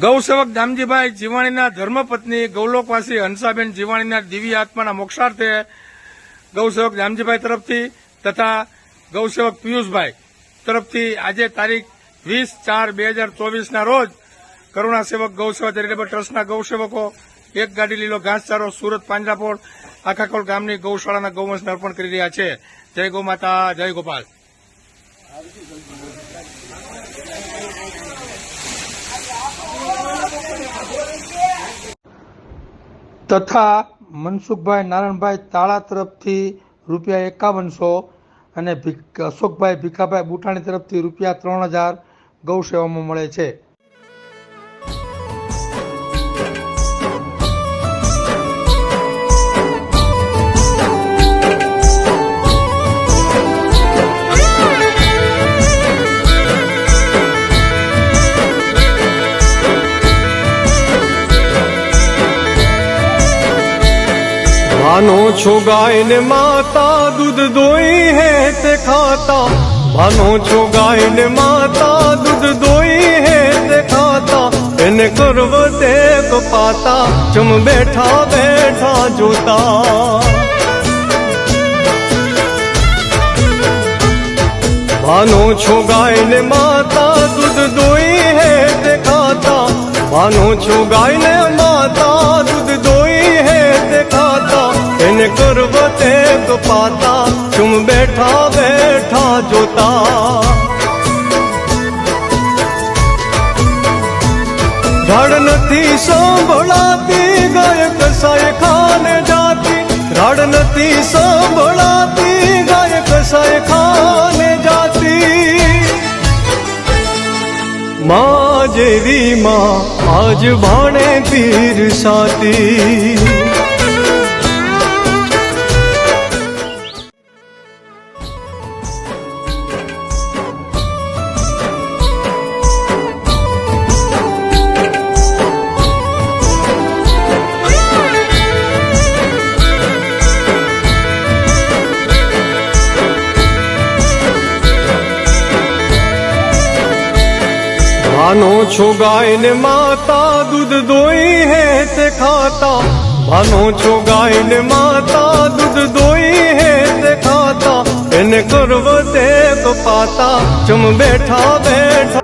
ગૌસેવક દામજીભાઈ જીવાણીના ધર્મપત્ની ગૌલોકવાસી હંસાબેન જીવાણીના દિવ્ય આત્માના મોક્ષાર્થે ગૌસેવક દામજીભાઈ તરફથી તથા ગૌસેવક પિયુષભાઈ તરફથી આજે તારીખ 20/4/2024ના રોજ કરુણા સેવક ગૌસેવા ચેરિટેબલ ટ્રસ્ટના ગૌસેવકો એક ગાડી લીલો ઘાસચારો સુરત પાંજરાપોળ આખાકોલ ગામની ગૌશાળાના ગૌવંશને અર્પણ કરી રહ્યા છે. જય ગૌ માતા, જય ગોપાલ. તથા મનસુખભાઈ નારાયણભાઈ તાળા તરફથી ₹5100 અને અશોકભાઈ ભીખાભાઈ બુટાણી તરફથી ₹3000 ગૌ સેવામાં મળે છે. भानो छो गाय ने माता दूध दोई है ते खाता, भानो छो गाय ने माता दूध दोई है ते खाता, એને કરવતે કપાતા ચમ બેઠા બેઠા જોતા. ભાનો છો ગાય ને માતા દૂધ દોઈ હે તે ખાતા, ભાનો છો ગાય ને માતા દૂધ દોઈ હે તે ખાતા, એને કરવતે કપાતા ચમ બેઠા બેઠા જોતા. રાડ નથી સાંભળાતી ગાય કસાય ખાને જાતી, રાડ નથી સાંભળાતી ગાય કસાય ખાને જાતી. માં જેવી માં આજ ભાણે પીરસાતી. भानो छो गाय ने माता दूध दोई है ते खाता, भानो छो गाय ने माता दूध दोई है ते खाता, એને કરવતે કપાતા ચમ બેઠા બેઠા